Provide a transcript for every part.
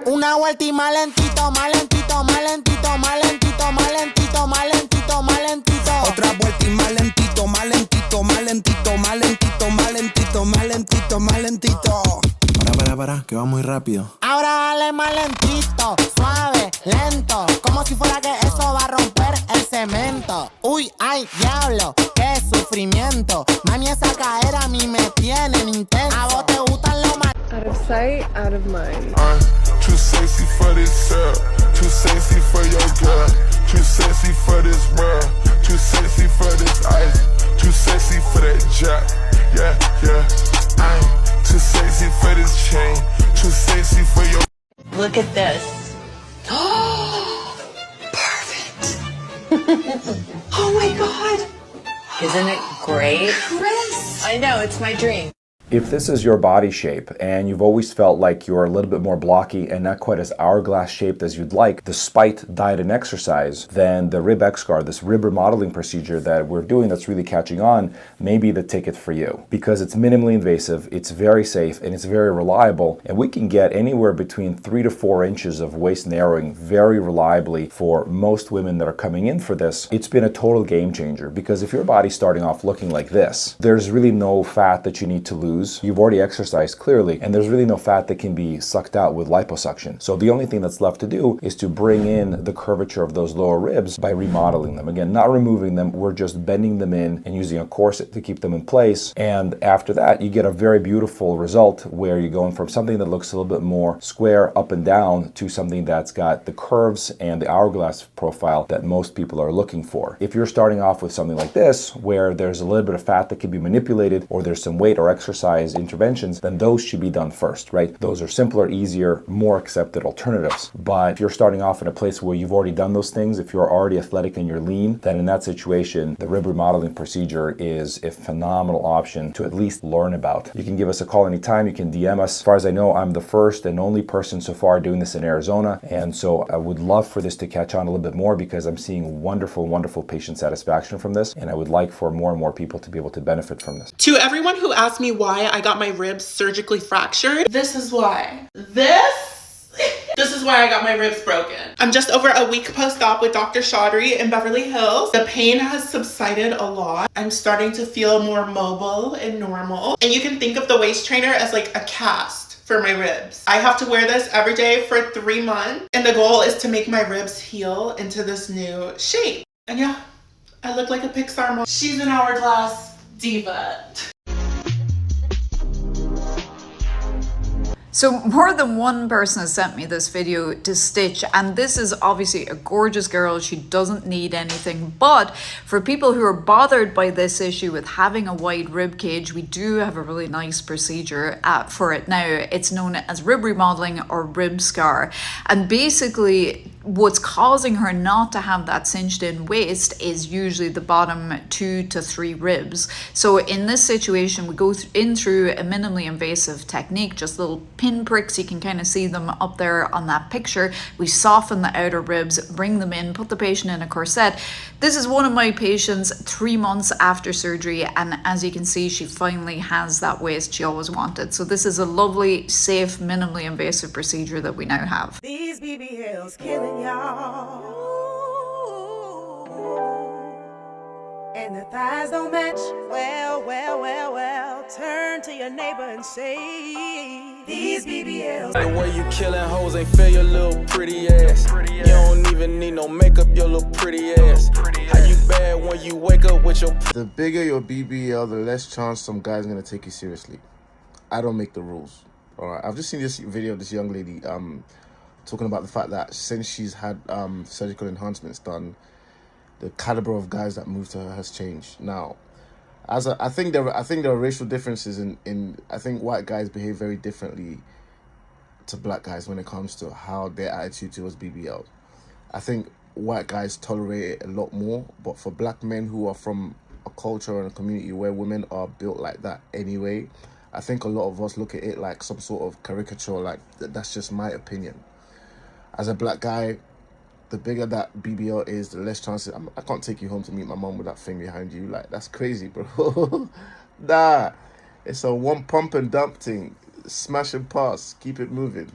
Una vuelta y más lentito, más lentito, más lentito, más lentito, más lentito, más lentito, más lentito. Otra vuelta y más lentito, más lentito, más lentito, más lentito, más lentito, más lentito, más lentito. Para, que va muy rápido. Ahora dale más lentito, suave, lento, como si fuera que eso va a romper el cemento. Uy, ay, diablo, qué sufrimiento. Mami, esa cadera a mí me tienen intenso. A vos te gustan los mal. Out of sight, out of mind. I'm too sexy for this syrup, too sexy for your girl, too sexy for this world, too sexy for this ice, too sexy for that jack. Yeah, yeah. I'm too sexy for this chain, too sexy for your. Look at this. Perfect. Oh my God. Isn't it great? Chris. I know, it's my dream. If this is your body shape and you've always felt like you're a little bit more blocky and not quite as hourglass shaped as you'd like, despite diet and exercise, then the rib X-Scar, this rib remodeling procedure that we're doing that's really catching on, may be the ticket for you. Because it's minimally invasive, it's very safe, and it's very reliable, and we can get anywhere between 3 to 4 inches of waist narrowing very reliably for most women that are coming in for this. It's been a total game changer, because if your body's starting off looking like this, there's really no fat that you need to lose. You've already exercised clearly, and there's really no fat that can be sucked out with liposuction. So the only thing that's left to do is to bring in the curvature of those lower ribs by remodeling them. Again, not removing them, we're just bending them in and using a corset to keep them in place. And after that, you get a very beautiful result where you're going from something that looks a little bit more square up and down to something that's got the curves and the hourglass profile that most people are looking for. If you're starting off with something like this, where there's a little bit of fat that can be manipulated, or there's some weight or exercise interventions, then those should be done first, right? Those are simpler, easier, more accepted alternatives. But if you're starting off in a place where you've already done those things, if you're already athletic and you're lean, then in that situation, the rib remodeling procedure is a phenomenal option to at least learn about. You can give us a call anytime, you can DM us. As far as I know, I'm the first and only person so far doing this in Arizona, and so I would love for this to catch on a little bit more, because I'm seeing wonderful, wonderful patient satisfaction from this, and I would like for more and more people to be able to benefit from this. To everyone who asked me why I got my ribs surgically fractured, this is why. This is why I got my ribs broken. I'm just over a week post-op with Dr. Chaudhry in Beverly Hills. The pain has subsided a lot. I'm starting to feel more mobile and normal. And you can think of the waist trainer as like a cast for my ribs. I have to wear this every day for 3 months. And the goal is to make my ribs heal into this new shape. And yeah, I look like a Pixar mom. She's an hourglass diva. So more than one person has sent me this video to stitch, and this is obviously a gorgeous girl. She doesn't need anything, but for people who are bothered by this issue with having a wide rib cage, we do have a really nice procedure for it now. It's known as rib remodeling or rib scar, and basically what's causing her not to have that cinched in waist is usually the bottom 2 to 3 ribs. So in this situation, we go in through a minimally invasive technique, just little pin pricks. You can kind of see them up there on that picture. We soften the outer ribs, bring them in, put the patient in a corset. This is one of my patients 3 months after surgery, and as you can see, she finally has that waist she always wanted. So this is a lovely, safe, minimally invasive procedure that we now have. These BBLs killing y'all. And the thighs don't match. Well, well, well, well. Turn to your neighbor and say, these BBLs. The way you killing hoes ain't fair, your little pretty ass. You don't even need no makeup, your little pretty ass. How you bad when you wake up with your... The bigger your BBL, the less chance some guy's gonna take you seriously. I don't make the rules. Alright, I've just seen this video of this young lady talking about the fact that since she's had surgical enhancements done, the caliber of guys that move to her has changed. Now, I think there are racial differences in I think white guys behave very differently to black guys when it comes to how their attitude towards BBL. I think white guys tolerate it a lot more, but for black men who are from a culture and a community where women are built like that anyway, I think a lot of us look at it like some sort of caricature. Like, that's just my opinion. As a black guy, the bigger that BBL is, the less chances. I can't take you home to meet my mom with that thing behind you. Like, that's crazy, bro. Nah, it's a one pump and dump thing. Smash and pass. Keep it moving.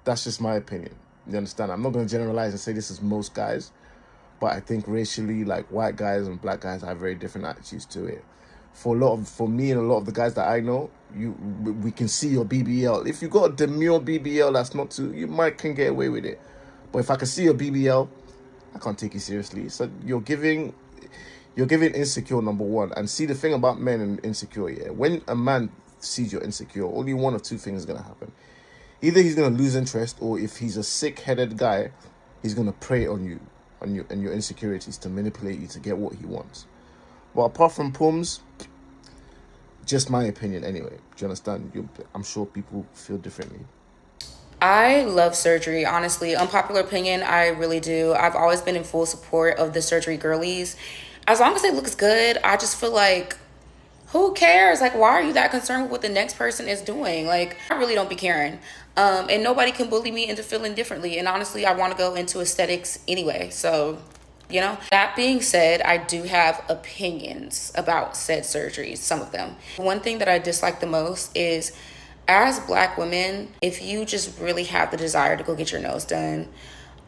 That's just my opinion. You understand? I'm not going to generalize and say this is most guys, but I think racially, like white guys and black guys have very different attitudes to it. For me and a lot of the guys that I know, we can see your BBL. If you got a demure BBL that's not too, you can get away with it. But if I can see your BBL, I can't take you seriously. So you're giving insecure, number one. And see, the thing about men and insecure, yeah, when a man sees you're insecure, only one of two things is going to happen. Either he's going to lose interest, or if he's a sick-headed guy, he's going to prey on you and your insecurities to manipulate you to get what he wants. But apart from pums, just my opinion anyway. Do you understand? I'm sure people feel differently. I love surgery, honestly. Unpopular opinion, I really do. I've always been in full support of the surgery girlies. As long as it looks good, I just feel like, who cares? Like, why are you that concerned with what the next person is doing? Like, I really don't be caring. And nobody can bully me into feeling differently. And honestly, I want to go into aesthetics anyway. So, you know, that being said, I do have opinions about said surgeries, some of them. One thing that I dislike the most is, as Black women, if you just really have the desire to go get your nose done,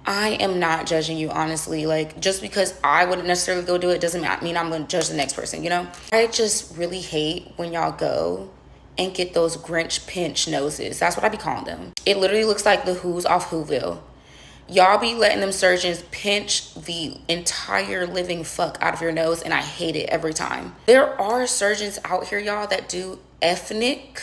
I am not judging you, honestly. Like, just because I wouldn't necessarily go do it doesn't mean I'm going to judge the next person, you know? I just really hate when y'all go and get those Grinch pinch noses. That's what I be calling them. It literally looks like the Who's off Whoville. Y'all be letting them surgeons pinch the entire living fuck out of your nose, and I hate it every time. There are surgeons out here, y'all, that do ethnic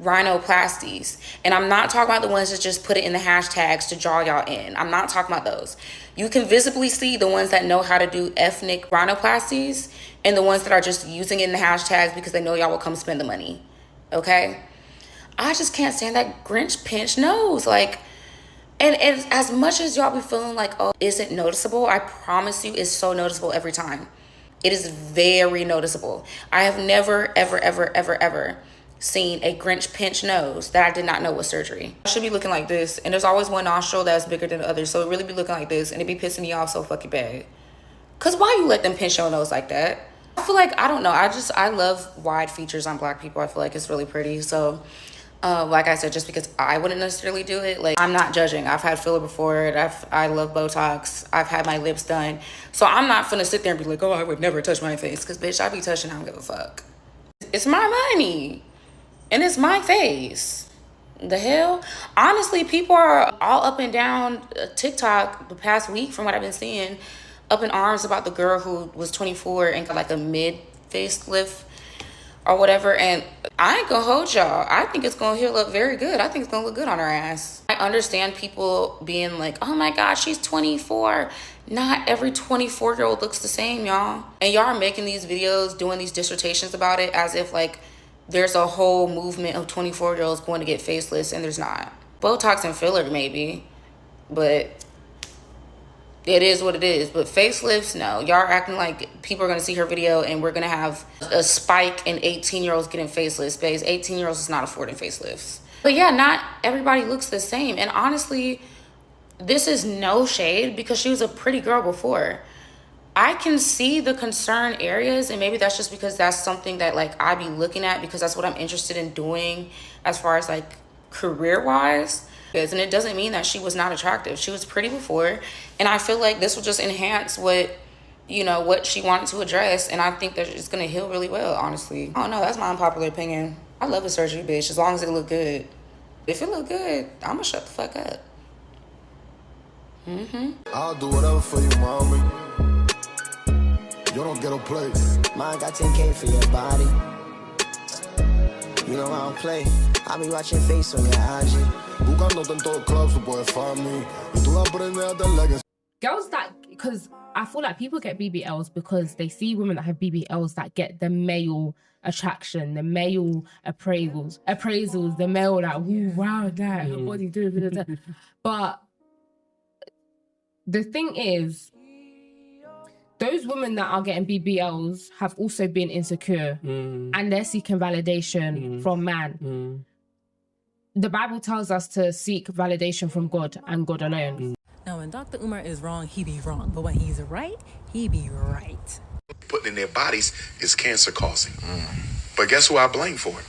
rhinoplasties, and I'm not talking about the ones that just put it in the hashtags to draw y'all in. I'm not talking about those. You can visibly see the ones that know how to do ethnic rhinoplasties and the ones that are just using it in the hashtags because they know y'all will come spend the money. Okay? I just can't stand that Grinch pinch nose. Like, and as much as y'all be feeling like, oh, is it noticeable? I promise you it's so noticeable every time. It is very noticeable. I have never, ever, ever, ever, ever seen a Grinch pinch nose that I did not know was surgery. I should be looking like this, and there's always one nostril that's bigger than the other, so it really be looking like this, and it be pissing me off so fucking bad. Cause why you let them pinch your nose like that? I feel like, I don't know, I love wide features on Black people. I feel like it's really pretty. So like I said, just because I wouldn't necessarily do it, like, I'm not judging. I've had filler before. I love Botox. I've had my lips done. So I'm not finna sit there and be like, oh, I would never touch my face. Cause bitch, I be touching, I don't give a fuck. It's my money. And it's my face. The hell? Honestly, people are all up and down TikTok the past week, from what I've been seeing, up in arms about the girl who was 24 and got like a mid-facelift or whatever. And I ain't gonna hold y'all. I think it's gonna heal up very good. I think it's gonna look good on her ass. I understand people being like, oh my God, she's 24. Not every 24-year-old looks the same, y'all. And y'all are making these videos, doing these dissertations about it as if like there's a whole movement of 24-year-olds going to get facelifts, and there's not. Botox and filler maybe, but it is what it is. But facelifts, no. Y'all are acting like people are going to see her video and we're going to have a spike in 18-year-olds getting facelifts. Because 18-year-olds is not affording facelifts. But yeah, not everybody looks the same. And honestly, this is no shade because she was a pretty girl before. I can see the concern areas, and maybe that's just because that's something that like I be looking at because that's what I'm interested in doing as far as like career-wise. And it doesn't mean that she was not attractive. She was pretty before, and I feel like this will just enhance what, you know, what she wanted to address, and I think that it's gonna heal really well, honestly. I don't know, that's my unpopular opinion. I love a surgery, bitch, as long as it look good. If it look good, I'ma shut the fuck up. I'll do whatever for you, mommy. You don't get a place. Mine got 10K for your body. You know I don't play. I be watching face on your IG. Buscándote en todos clubs, tú puedes find me. Y tú aprendes a dar legacy. Girls that, because I feel like people get BBLs because they see women that have BBLs that get the male attraction, the male appraisals, the male like, ooh, wow, that, her body, da. But the thing is, those women that are getting BBLs have also been insecure and they're seeking validation from man. The Bible tells us to seek validation from God and God alone. Now, when Dr. Umar is wrong, he be wrong. But when he's right, he be right. Putting in their bodies is cancer causing. But guess who I blame for it?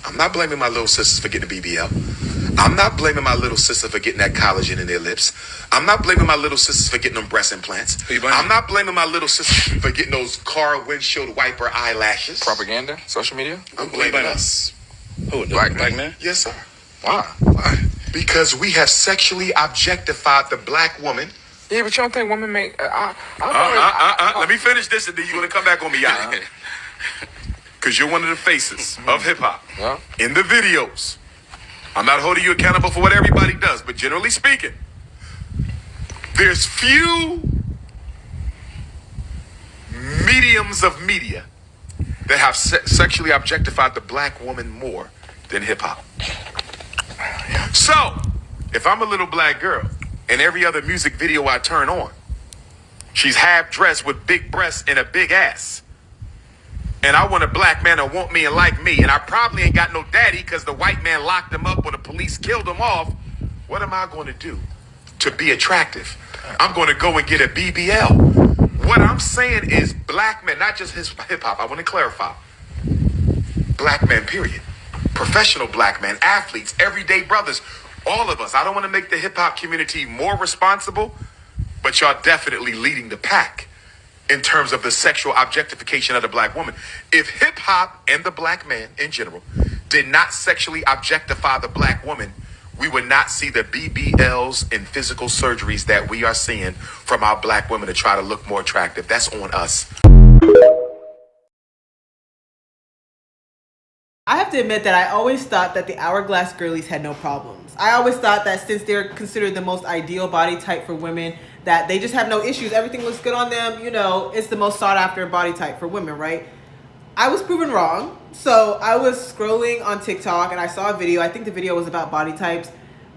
I'm not blaming my little sisters for getting a BBL. I'm not blaming my little sister for getting that collagen in their lips. I'm not blaming my little sisters for getting them breast implants. I'm not blaming my little sister for getting those car windshield wiper eyelashes. Propaganda? Social media? I'm blaming us. Who, black man? Yes, sir. Why? Why? Because we have sexually objectified the black woman. Yeah, but you don't think women make... Let me finish this and then you're going to come back on me, y'all. Because you're one of the faces of hip-hop. Yeah. In the videos. I'm not holding you accountable for what everybody does, but generally speaking, there's few mediums of media that have sexually objectified the black woman more than hip-hop. So, if I'm a little black girl and every other music video I turn on, she's half dressed with big breasts and a big ass, and I want a black man to want me and like me, and I probably ain't got no daddy because the white man locked him up or the police killed him off, what am I going to do to be attractive? I'm going to go and get a BBL. What I'm saying is black men, not just hip-hop, I want to clarify. Black men, period. Professional black men, athletes, everyday brothers, all of us. I don't want to make the hip-hop community more responsible, but y'all definitely leading the pack in terms of the sexual objectification of the black woman. If hip-hop and the black man in general did not sexually objectify the black woman, we would not see the BBLs and physical surgeries that we are seeing from our black women to try to look more attractive. That's on us. I have to admit that I always thought that the Hourglass girlies had no problems. I always thought that since they're considered the most ideal body type for women, that they just have no issues. Everything looks good on them. You know, it's the most sought after body type for women, right? I was proven wrong. So I was scrolling on TikTok and I saw a video. I think the video was about body types.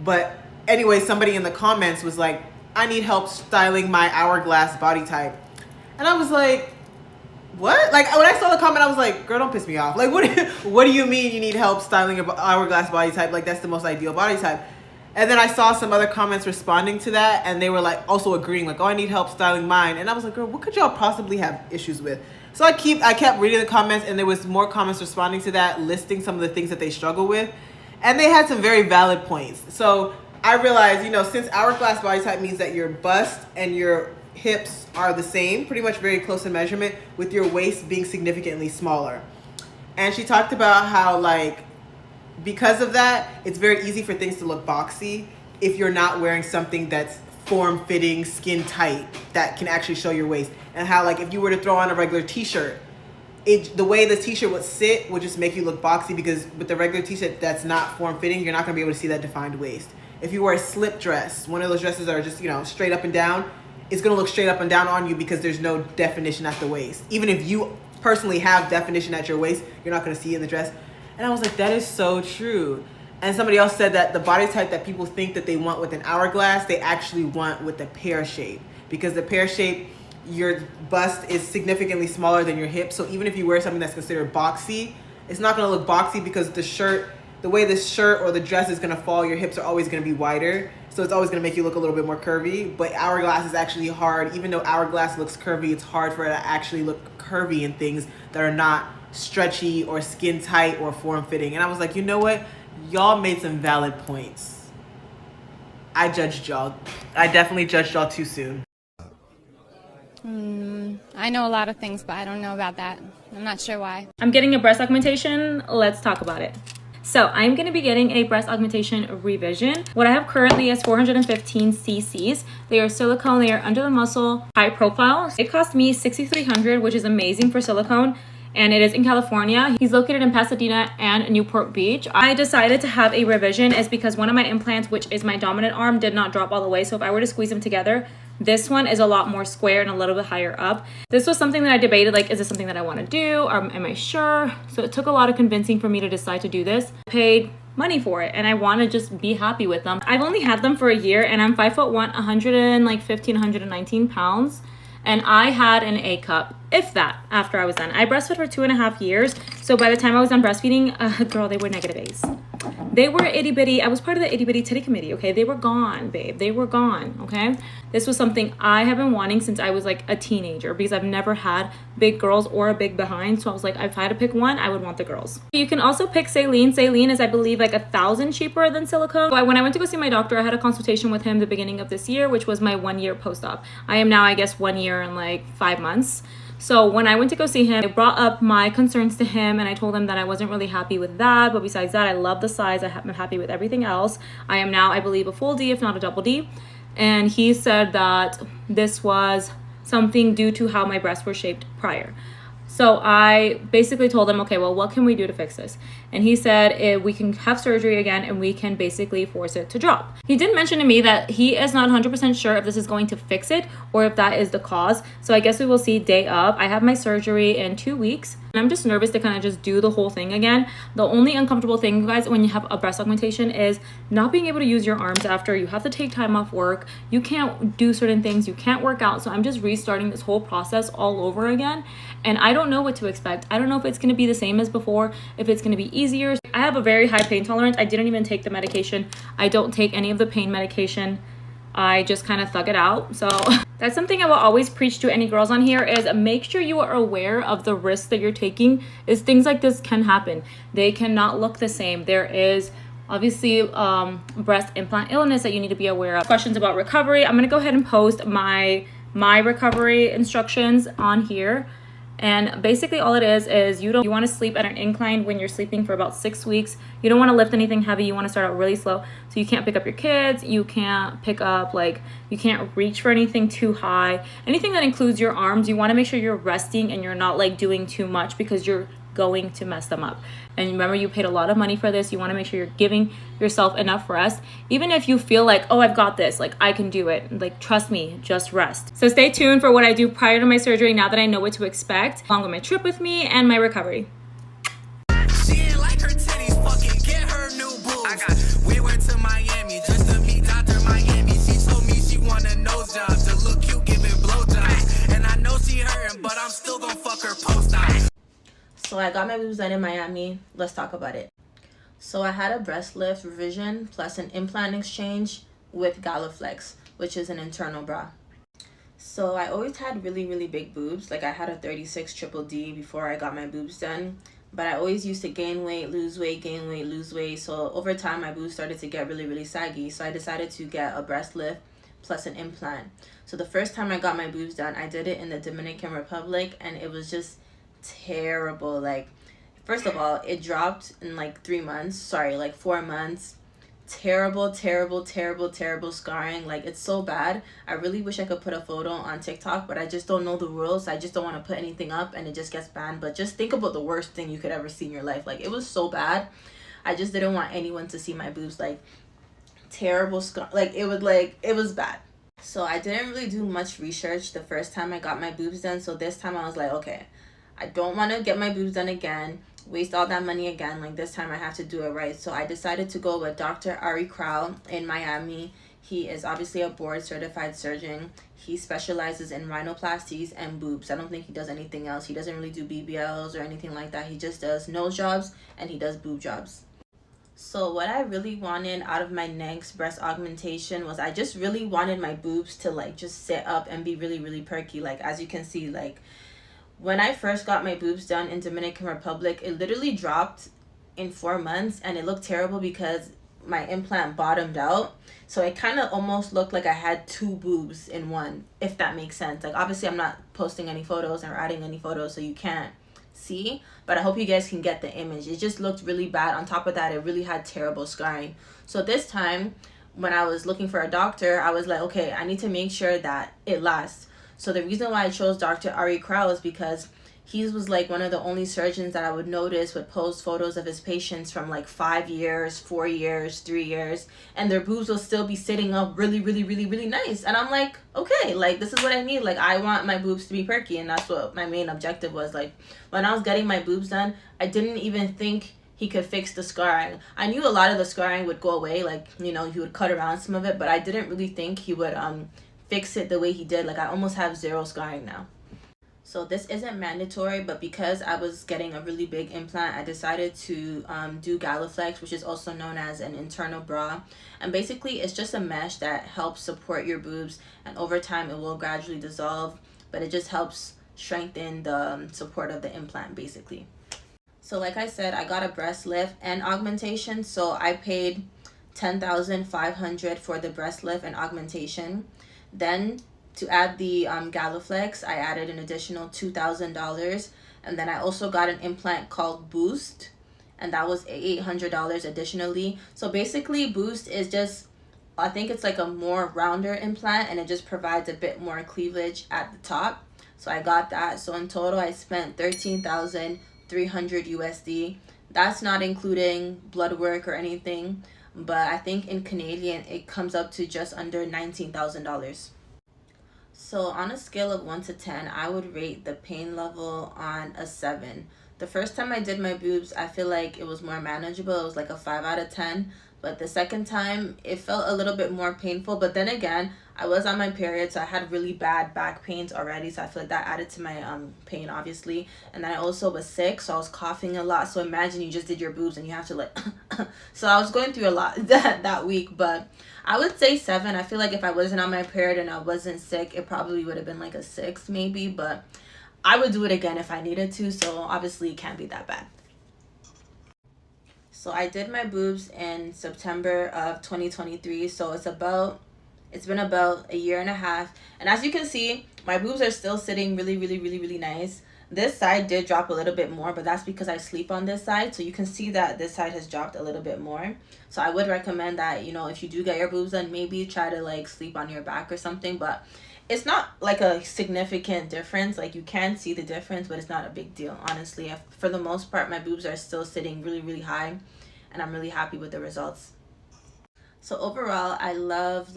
But anyway, somebody in the comments was like, I need help styling my Hourglass body type. And I was like, what? Like, when I saw the comment, I was like, girl, don't piss me off. Like, what do you mean you need help styling your Hourglass body type? Like, that's the most ideal body type. And then I saw some other comments responding to that, and they were like also agreeing, like, oh, I need help styling mine. And I was like, girl, what could y'all possibly have issues with? So I kept reading the comments, and there was more comments responding to that, listing some of the things that they struggle with. And they had some very valid points. So I realized, you know, since Hourglass body type means that your bust and your hips are the same, pretty much very close in measurement, with your waist being significantly smaller. And she talked about how, like, because of that, it's very easy for things to look boxy if you're not wearing something that's form-fitting, skin tight, that can actually show your waist. And how, like, if you were to throw on a regular t-shirt, the way the t-shirt would sit would just make you look boxy, because with the regular t-shirt that's not form-fitting, you're not going to be able to see that defined waist. If you wear a slip dress, one of those dresses that are just, you know, straight up and down, it's going to look straight up and down on you because there's no definition at the waist. Even if you personally have definition at your waist, you're not going to see it in the dress. And I was like, that is so true. And somebody else said that the body type that people think that they want with an Hourglass, they actually want with a pear shape. Because the pear shape, your bust is significantly smaller than your hip. So even if you wear something that's considered boxy, it's not going to look boxy because the way the shirt or the dress is going to fall, your hips are always going to be wider. So it's always going to make you look a little bit more curvy. But Hourglass is actually hard. Even though Hourglass looks curvy, it's hard for it to actually look curvy in things that are not stretchy or skin tight or form fitting. And I was like, you know what? Y'all made some valid points. I judged y'all. I definitely judged y'all too soon. I know a lot of things, but I don't know about that. I'm not sure why. I'm getting a breast augmentation. Let's talk about it. So I'm going to be getting a breast augmentation revision. What I have currently is 415 cc's. They are silicone, they are under the muscle, high profile. It cost me $6,300, which is amazing for silicone. And it is in California. He's located in Pasadena and Newport Beach. I decided to have a revision is because one of my implants, which is my dominant arm, did not drop all the way. So if I were to squeeze them together, this one is a lot more square and a little bit higher up. This was something that I debated, like, is this something that I want to do? Or am I sure? So it took a lot of convincing for me to decide to do this. I paid money for it and I want to just be happy with them. I've only had them for a year and I'm 5'1", 115, 119 pounds. And I had an A cup, if that, after I was done. I breastfed for 2.5 years. So by the time I was done breastfeeding, girl, they were negative A's. They were itty bitty. I was part of the itty bitty titty committee, okay? They were gone, babe. They were gone, okay? This was something I have been wanting since I was like a teenager because I've never had big girls or a big behind. So I was like, if I had to pick one, I would want the girls. You can also pick saline. Saline is, I believe, like 1,000 cheaper than silicone. So when I went to go see my doctor, I had a consultation with him the beginning of this year, which was my 1 year post-op. I am now, I guess, 1 year and like 5 months. So when I went to go see him, I brought up my concerns to him and I told him that I wasn't really happy with that. But besides that, I love the size. I'm happy with everything else. I am now, I believe, a full D, if not a double D. And he said that this was something due to how my breasts were shaped prior. So I basically told him, okay, well, what can we do to fix this? And he said we can have surgery again and we can basically force it to drop. He did mention to me that he is not 100% sure if this is going to fix it or if that is the cause. So I guess we will see day of. I have my surgery in 2 weeks. And I'm just nervous to kind of just do the whole thing again. The only uncomfortable thing, guys, when you have a breast augmentation is not being able to use your arms after. You have to take time off work. You can't do certain things. You can't work out. So I'm just restarting this whole process all over again. And I don't know what to expect. I don't know if it's going to be the same as before, if it's going to be easier. I have a very high pain tolerance. I didn't even take the medication. I don't take any of the pain medication. I just kind of thug it out. So that's something I will always preach to any girls on here is make sure you are aware of the risks that you're taking, is things like this can happen. They cannot look the same. There is obviously breast implant illness that you need to be aware of. Questions about recovery. I'm going to go ahead and post my recovery instructions on here. And basically all it is you want to sleep at an incline when you're sleeping for about 6 weeks. You don't want to lift anything heavy. You want to start out really slow. So you can't pick up your kids. You can't pick up, like, you can't reach for anything too high. Anything that includes your arms, you want to make sure you're resting and you're not like doing too much because you're going to mess them up. And remember, you paid a lot of money for this. You want to make sure you're giving yourself enough rest. Even if you feel like, oh, I've got this, like I can do it, like trust me, just rest. So stay tuned for what I do prior to my surgery now that I know what to expect, along with my trip with me and my recovery. She ain't like her titties, fucking get her new boobs. We went to Miami just to meet Dr. Miami. She told me she want a nose job to look cute, giving blowjobs. And I know she hurting, but I'm still gonna fuck her post-op. So I got my boobs done in Miami. Let's talk about it. So I had a breast lift revision plus an implant exchange with Galaflex, which is an internal bra. So I always had really, really big boobs. Like I had a 36 triple D before I got my boobs done. But I always used to gain weight, lose weight, gain weight, lose weight. So over time, my boobs started to get really, really saggy. So I decided to get a breast lift plus an implant. So the first time I got my boobs done, I did it in the Dominican Republic, and it was just terrible. Like, first of all, it dropped in like 4 months. Terrible scarring. Like, it's so bad. I really wish I could put a photo on TikTok, but I just don't know the rules. I just don't want to put anything up and it just gets banned. But just think about the worst thing you could ever see in your life. Like, it was so bad. I just didn't want anyone to see my boobs. Like, terrible scar. Like, it was bad. So I didn't really do much research the first time I got my boobs done. So this time I was like, okay, I don't want to get my boobs done again, waste all that money again. Like, this time I have to do it right. So I decided to go with Dr. Ari Crowell in Miami. He is obviously a board certified surgeon. He specializes in rhinoplasties and boobs. I don't think he does anything else. He doesn't really do BBLs or anything like that. He just does nose jobs and he does boob jobs. So what I really wanted out of my next breast augmentation was I just really wanted my boobs to like just sit up and be really, really perky. Like, as you can see, like, when I first got my boobs done in Dominican Republic, it literally dropped in 4 months and it looked terrible because my implant bottomed out. So it kind of almost looked like I had 2 boobs in one, if that makes sense. Like, obviously I'm not posting any photos or adding any photos, so you can't see, but I hope you guys can get the image. It just looked really bad. On top of that, it really had terrible scarring. So this time when I was looking for a doctor, I was like, okay, I need to make sure that it lasts. So the reason why I chose Dr. Ari Crowell is because he was like one of the only surgeons that I would notice would post photos of his patients from like 5 years, 4 years, 3 years, and their boobs will still be sitting up really, really, really, really nice. And I'm like, okay, like, this is what I need. Like, I want my boobs to be perky, and that's what my main objective was. Like, when I was getting my boobs done, I didn't even think he could fix the scarring. I knew a lot of the scarring would go away, like, you know, he would cut around some of it, but I didn't really think he would fix it the way he did. Like, I almost have 0 scarring now. So this isn't mandatory, but because I was getting a really big implant, I decided to do Galaflex, which is also known as an internal bra. And basically it's just a mesh that helps support your boobs, and over time it will gradually dissolve, but it just helps strengthen the support of the implant basically. So like I said, I got a breast lift and augmentation, so I paid $10,500 for the breast lift and augmentation. Then to add the Galaflex, I added an additional $2,000, and then I also got an implant called Boost, and that was $800 additionally. So basically Boost is just, I think it's like a more rounder implant, and it just provides a bit more cleavage at the top. So I got that. So in total I spent $13,300 USD. That's not including blood work or anything, but I think in Canadian it comes up to just under $19,000. So on a scale of 1 to 10, I would rate the pain level on a 7. The first time I did my boobs, I feel like it was more manageable. It was like a 5 out of 10. But the second time, it felt a little bit more painful. But then again, I was on my period, so I had really bad back pains already. So I feel like that added to my pain, obviously. And then I also was sick, so I was coughing a lot. So imagine you just did your boobs and you have to like... So I was going through a lot that week. But I would say 7. I feel like if I wasn't on my period and I wasn't sick, it probably would have been like a 6 maybe. But I would do it again if I needed to. So obviously it can't be that bad. So I did my boobs in September of 2023. So it's been about a year and a half. And as you can see, my boobs are still sitting really nice. This side did drop a little bit more, but that's because I sleep on this side. So you can see that this side has dropped a little bit more. So I would recommend that, you know, if you do get your boobs done, maybe try to like sleep on your back or something. But it's not like a significant difference. Like you can see the difference, but it's not a big deal, honestly. For the most part, my boobs are still sitting really high, and I'm really happy with the results. So overall, I love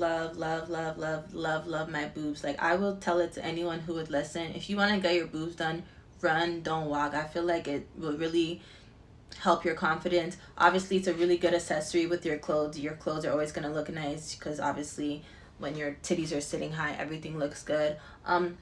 my boobs. Like I will tell it to anyone who would listen. If you want to get your boobs done, run, don't walk. I feel like it will really help your confidence. Obviously, it's a really good accessory with your clothes. Your clothes are always going to look nice because obviously when your titties are sitting high, everything looks good.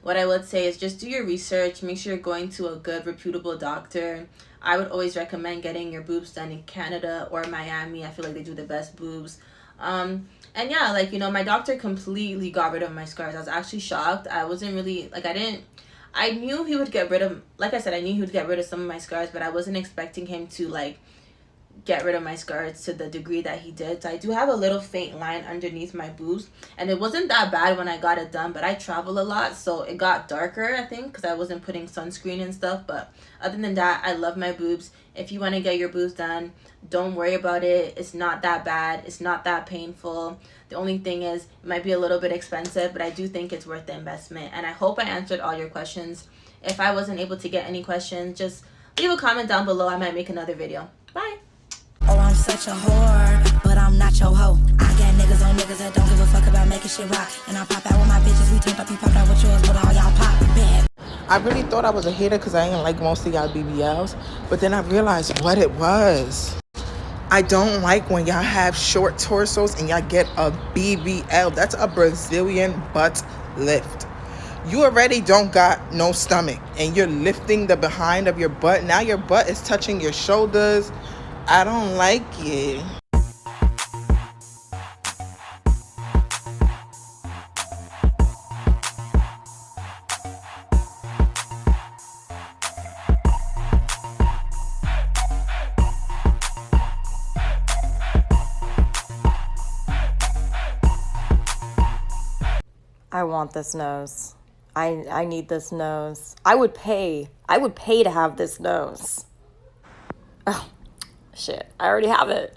What I would say is just do your research. Make sure you're going to a good, reputable doctor. I would always recommend getting your boobs done in Canada or Miami. I feel like they do the best boobs. And yeah, like, you know, my doctor completely got rid of my scars. I was actually shocked. I wasn't really, like, I knew he would get rid of, like I said, I knew he would get rid of some of my scars, but I wasn't expecting him to, like, get rid of my scars to the degree that he did. So I do have a little faint line underneath my boobs, and it wasn't that bad when I got it done, but I travel a lot, so it got darker, I think, because I wasn't putting sunscreen and stuff. But other than that, I love my boobs. If you want to get your boobs done, don't worry about it. It's not that bad. It's not that painful. The only thing is it might be a little bit expensive, but I do think it's worth the investment. And I hope I answered all your questions. If I wasn't able to get any questions, just leave a comment down below. I might make another video. Bye. Oh, I'm such a whore, but I'm not your hoe. I got niggas on niggas that don't give a fuck about making shit rock. And I pop out with my bitches, we turned up, you popped out with yours, but all y'all pop bad. I really thought I was a hater because I didn't like most of y'all BBLs, but then I realized what it was. I don't like when y'all have short torsos and y'all get a BBL. That's a Brazilian butt lift. You already don't got no stomach and you're lifting the behind of your butt. Now your butt is touching your shoulders. I don't like it. I want this nose. I need this nose. I would pay to have this nose. Oh, shit. I already have it.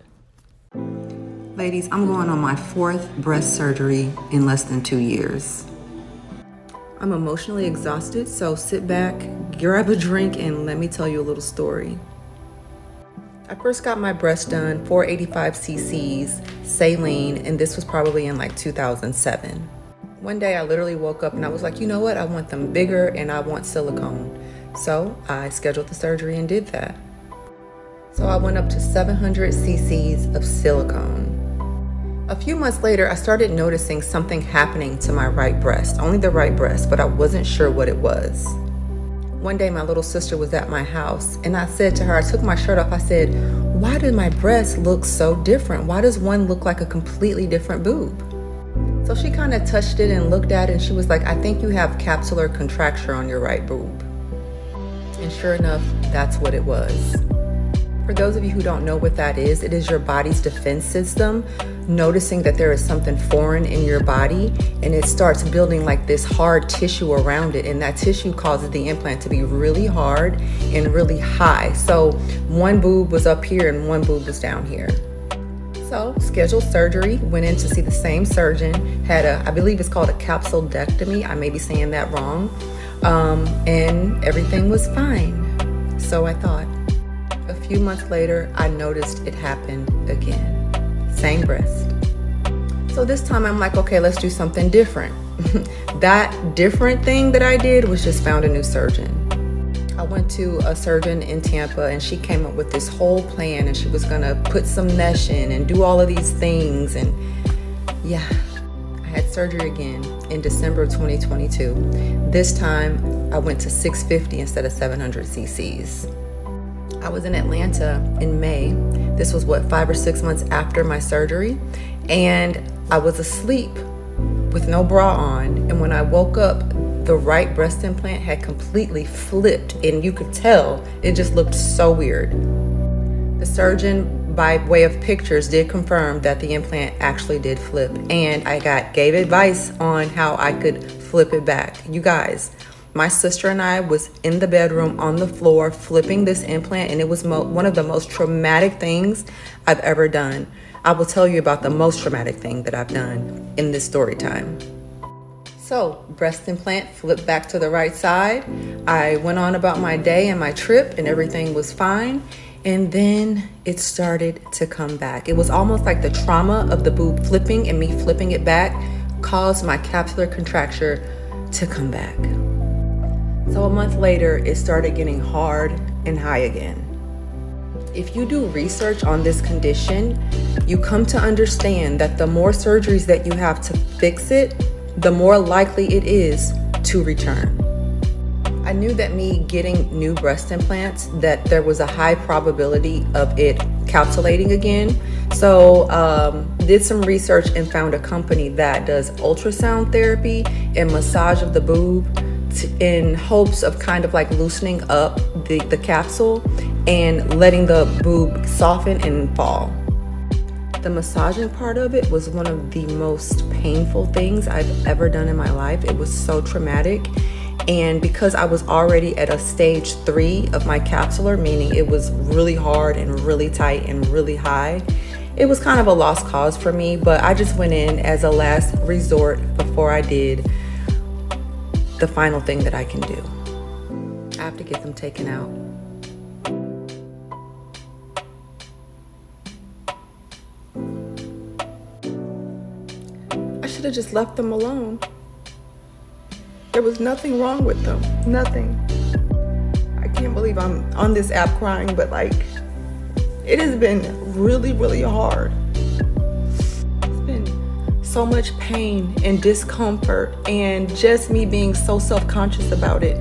Ladies, I'm going on my 4th breast surgery in less than 2 years. I'm emotionally exhausted, so sit back, grab a drink, and let me tell you a little story. I first got my breasts done, 485 cc's, saline, and this was probably in like 2007. One day I literally woke up and I was like, you know what? I want them bigger and I want silicone. So I scheduled the surgery and did that. So I went up to 700 cc's of silicone. A few months later, I started noticing something happening to my right breast, only the right breast, but I wasn't sure what it was. One day my little sister was at my house and I said to her, I took my shirt off, I said, why do my breasts look so different? Why does one look like a completely different boob? So she kind of touched it and looked at it and she was like, I think you have capsular contracture on your right boob. And sure enough, that's what it was. For those of you who don't know what that is, it is your body's defense system noticing that there is something foreign in your body, and it starts building like this hard tissue around it, and that tissue causes the implant to be really hard and really high. So one boob was up here and one boob was down here. So scheduled surgery, went in to see the same surgeon, had I believe it's called a capsulectomy, I may be saying that wrong, and everything was fine. So I thought. A few months later, I noticed it happened again. Same breast. So this time I'm like, okay, let's do something different. That different thing that I did was just found a new surgeon. I went to a surgeon in Tampa and she came up with this whole plan and she was gonna put some mesh in and do all of these things. And yeah, I had surgery again in December of 2022. This time I went to 650 instead of 700 cc's. I was in Atlanta in May. This was 5 or 6 months after my surgery, and I was asleep with no bra on, and when I woke up, the right breast implant had completely flipped, and you could tell it just looked so weird. The surgeon, by way of pictures, did confirm that the implant actually did flip, and I gave advice on how I could flip it back. You guys, my sister and I was in the bedroom on the floor flipping this implant, and it was one of the most traumatic things I've ever done. I will tell you about the most traumatic thing that I've done in this story time. So, breast implant flipped back to the right side. I went on about my day and my trip and everything was fine. And then it started to come back. It was almost like the trauma of the boob flipping and me flipping it back caused my capsular contracture to come back. So a month later, it started getting hard and high again. If you do research on this condition, you come to understand that the more surgeries that you have to fix it, the more likely it is to return. I knew that me getting new breast implants, that there was a high probability of it capsulating again. So did some research and found a company that does ultrasound therapy and massage of the boob in hopes of kind of like loosening up the capsule and letting the boob soften and fall. The massaging part of it was one of the most painful things I've ever done in my life. It was so traumatic. And because I was already at a stage 3 of my capsular, meaning it was really hard and really tight and really high, it was kind of a lost cause for me, but I just went in as a last resort before I did the final thing that I can do. I have to get them taken out. I should have just left them alone. There was nothing wrong with them, nothing. I can't believe I'm on this app crying, but like, it has been really, really hard. It's been so much pain and discomfort and just me being so self-conscious about it.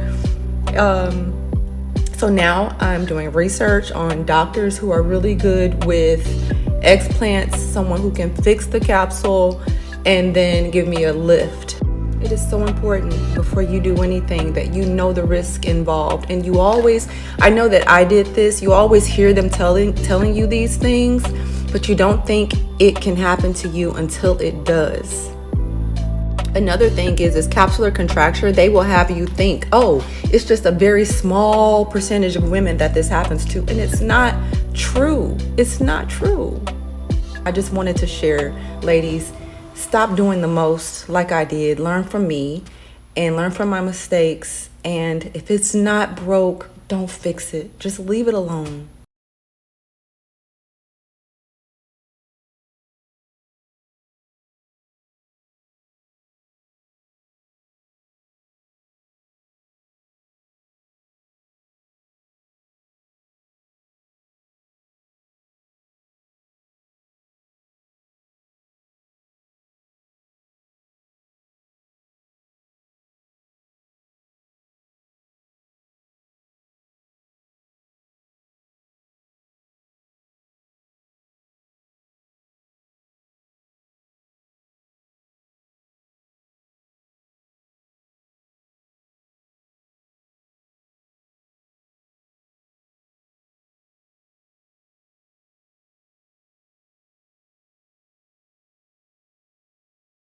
So now I'm doing research on doctors who are really good with explants, someone who can fix the capsule and then give me a lift. It is so important before you do anything that you know the risk involved. And you always, I know that I did this, you always hear them telling you these things, but you don't think it can happen to you until it does. Another thing is capsular contracture, they will have you think, oh, it's just a very small percentage of women that this happens to. And it's not true. It's not true. I just wanted to share, ladies, stop doing the most like I did. Learn from me and learn from my mistakes. And if it's not broke, don't fix it. Just leave it alone.